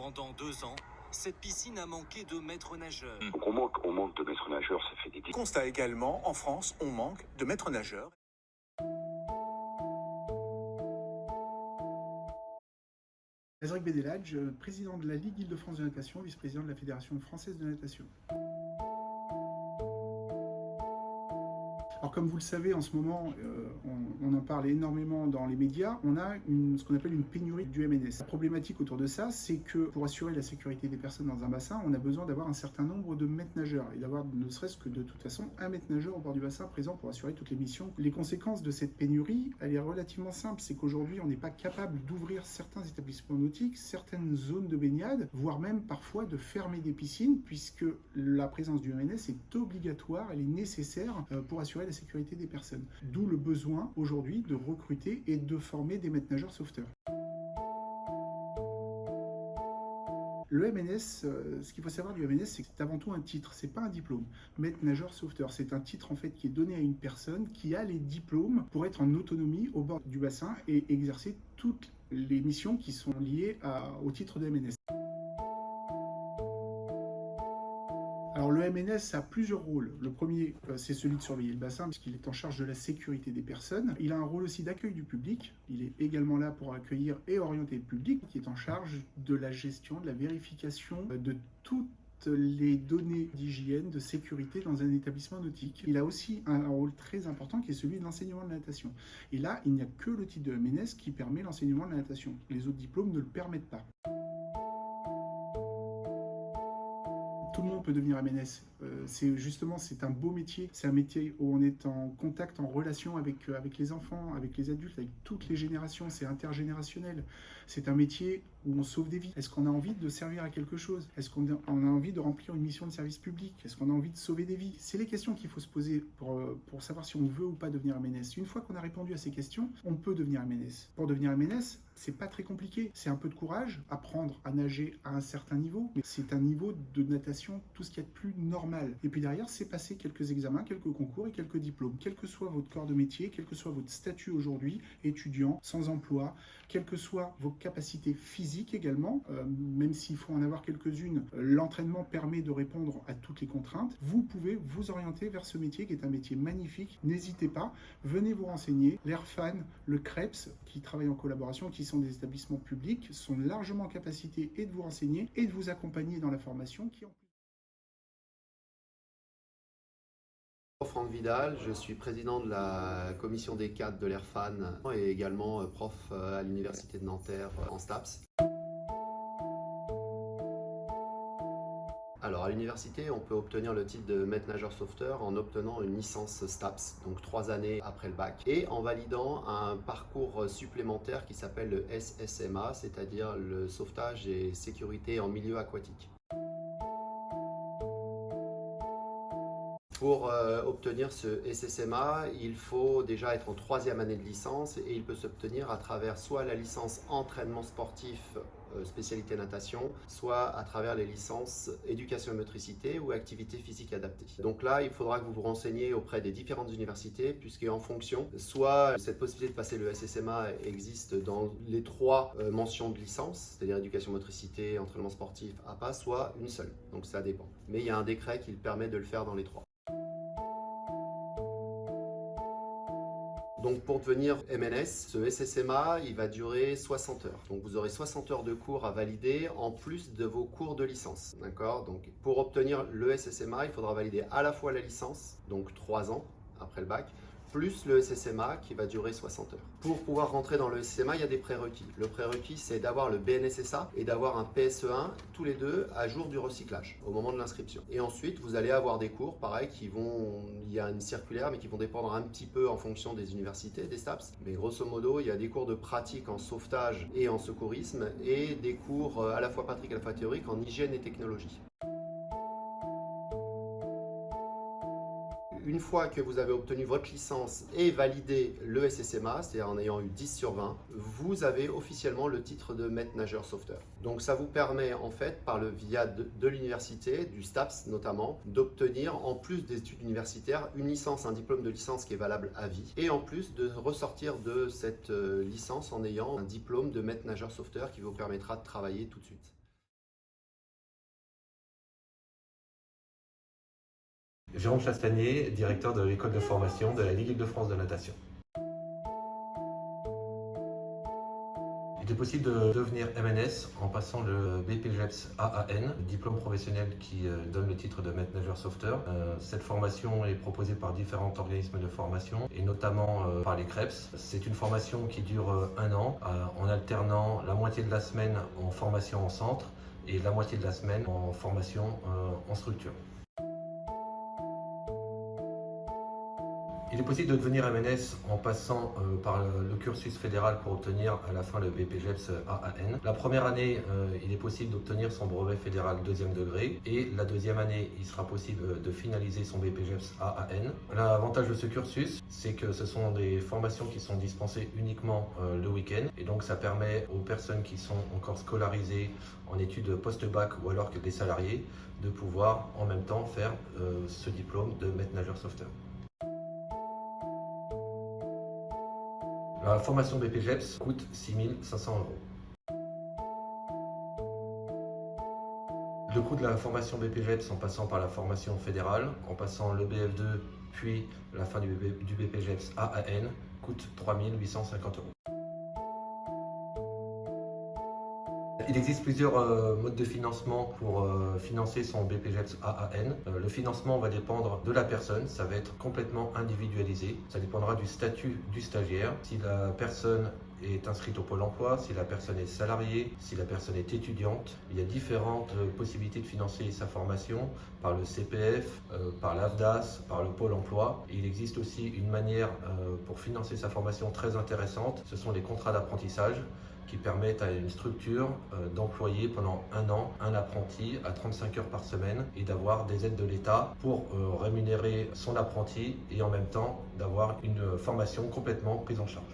Pendant 2 ans, cette piscine a manqué de maîtres nageurs. Donc on manque de maîtres nageurs, ça fait des Constat également, en France, on manque de maîtres nageurs. Azric Bedeladj, président de la Ligue Île-de-France de natation, vice-président de la Fédération française de natation. Alors comme vous le savez, en ce moment, on en parle énormément dans les médias, on a ce qu'on appelle une pénurie du MNS. La problématique autour de ça, c'est que pour assurer la sécurité des personnes dans un bassin, on a besoin d'avoir un certain nombre de maîtres nageurs et d'avoir ne serait-ce que de toute façon un maître nageur au bord du bassin présent pour assurer toutes les missions. Les conséquences de cette pénurie, elle est relativement simple, c'est qu'aujourd'hui on n'est pas capable d'ouvrir certains établissements nautiques, certaines zones de baignade, voire même parfois de fermer des piscines, puisque la présence du MNS est obligatoire, elle est nécessaire pour assurer la sécurité des personnes. D'où le besoin aujourd'hui de recruter et de former des maîtres nageurs sauveteurs. Le MNS, ce qu'il faut savoir du MNS, c'est que c'est avant tout un titre, c'est pas un diplôme. Maître nageur sauveteur, c'est un titre en fait qui est donné à une personne qui a les diplômes pour être en autonomie au bord du bassin et exercer toutes les missions qui sont liées au titre de MNS. Alors le MNS a plusieurs rôles. Le premier, c'est celui de surveiller le bassin, puisqu'il est en charge de la sécurité des personnes. Il a un rôle aussi d'accueil du public. Il est également là pour accueillir et orienter le public, qui est en charge de la gestion, de la vérification de toutes les données d'hygiène, de sécurité dans un établissement nautique. Il a aussi un rôle très important qui est celui de l'enseignement de la natation. Et là, il n'y a que le titre de MNS qui permet l'enseignement de la natation. Les autres diplômes ne le permettent pas. Tout le monde peut devenir MNS. C'est un beau métier. C'est un métier où on est en contact, en relation avec les enfants, avec les adultes, avec toutes les générations. C'est intergénérationnel. C'est un métier où on sauve des vies. Est-ce qu'on a envie de servir à quelque chose? Est-ce qu'on a envie de remplir une mission de service public? Est-ce qu'on a envie de sauver des vies? C'est les questions qu'il faut se poser pour savoir si on veut ou pas devenir MNS. Une fois qu'on a répondu à ces questions, on peut devenir MNS. Pour devenir MNS, c'est pas très compliqué. C'est un peu de courage, apprendre à nager à un certain niveau, mais c'est un niveau de natation, tout ce qu'il y a de plus normal. Et puis derrière, c'est passer quelques examens, quelques concours et quelques diplômes. Quel que soit votre corps de métier, quel que soit votre statut aujourd'hui, étudiant, sans emploi, quelles que soient vos capacités physiques également, même s'il faut en avoir quelques-unes, l'entraînement permet de répondre à toutes les contraintes. Vous pouvez vous orienter vers ce métier qui est un métier magnifique. N'hésitez pas, venez vous renseigner. L'Airfan, le CREPS, qui travaillent en collaboration, qui sont des établissements publics, sont largement en capacité et de vous renseigner et de vous accompagner dans la formation qui en plus. Franck Vidal, je suis président de la commission des cadres de l'Airfan et également prof à l'université de Nanterre en STAPS. Alors à l'université, on peut obtenir le titre de maître nageur sauveteur en obtenant une licence STAPS, donc 3 années après le bac, et en validant un parcours supplémentaire qui s'appelle le SSMA, c'est-à-dire le sauvetage et sécurité en milieu aquatique. Pour obtenir ce SSMA, il faut déjà être en 3e année de licence et il peut s'obtenir à travers soit la licence entraînement sportif spécialité natation, soit à travers les licences éducation et motricité ou activité physique adaptée. Donc là, il faudra que vous vous renseigniez auprès des différentes universités puisqu'en fonction, soit cette possibilité de passer le SSMA existe dans les 3 mentions de licence, c'est-à-dire éducation motricité, entraînement sportif, APA, soit une seule. Donc ça dépend. Mais il y a un décret qui permet de le faire dans les 3. Donc pour devenir MNS, ce SSMA, il va durer 60 heures. Donc vous aurez 60 heures de cours à valider en plus de vos cours de licence. D'accord? Donc pour obtenir le SSMA, il faudra valider à la fois la licence, donc 3 ans après le bac, plus le SSMA qui va durer 60 heures. Pour pouvoir rentrer dans le SSMA, il y a des prérequis. Le prérequis, c'est d'avoir le BNSSA et d'avoir un PSE1, tous les deux à jour du recyclage, au moment de l'inscription. Et ensuite, vous allez avoir des cours, pareil, il y a une circulaire, mais qui vont dépendre un petit peu en fonction des universités, des STAPS. Mais grosso modo, il y a des cours de pratique en sauvetage et en secourisme et des cours à la fois pratiques et à la fois théoriques en hygiène et technologie. Une fois que vous avez obtenu votre licence et validé le SSMA, c'est-à-dire en ayant eu 10 sur 20, vous avez officiellement le titre de maître nageur sauveteur. Donc ça vous permet en fait, par le via de l'université, du STAPS notamment, d'obtenir en plus des études universitaires une licence, un diplôme de licence qui est valable à vie, et en plus de ressortir de cette licence en ayant un diplôme de maître nageur sauveteur qui vous permettra de travailler tout de suite. Jérôme Chastanier, directeur de l'école de formation de la Ligue Île-de-France de natation. Il est possible de devenir MNS en passant le BPJEPS AAN, le diplôme professionnel qui donne le titre de maître nageur sauveteur. Cette formation est proposée par différents organismes de formation et notamment par les CREPS. C'est une formation qui dure 1 an en alternant la moitié de la semaine en formation en centre et la moitié de la semaine en formation en structure. Il est possible de devenir MNS en passant par le cursus fédéral pour obtenir à la fin le BPJEPS AAN. La première année, il est possible d'obtenir son brevet fédéral 2e degré et la deuxième année, il sera possible de finaliser son BPJEPS AAN. L'avantage de ce cursus, c'est que ce sont des formations qui sont dispensées uniquement le week-end et donc ça permet aux personnes qui sont encore scolarisées en études post-bac ou alors que des salariés de pouvoir en même temps faire ce diplôme de maître nageur sauveteur. La formation BPJEPS coûte 6 500 €. Le coût de la formation BPJEPS en passant par la formation fédérale, en passant le BF2 puis la fin du BPJEPS AAN coûte 3 850 €. Il existe plusieurs modes de financement pour financer son BPJEPS AAN. Le financement va dépendre de la personne, ça va être complètement individualisé. Ça dépendra du statut du stagiaire, si la personne est inscrite au Pôle emploi, si la personne est salariée, si la personne est étudiante. Il y a différentes possibilités de financer sa formation par le CPF, par l'AFDAS, par le Pôle emploi. Et il existe aussi une manière pour financer sa formation très intéressante, ce sont les contrats d'apprentissage qui permettent à une structure d'employer pendant 1 an un apprenti à 35 heures par semaine et d'avoir des aides de l'État pour rémunérer son apprenti et en même temps d'avoir une formation complètement prise en charge.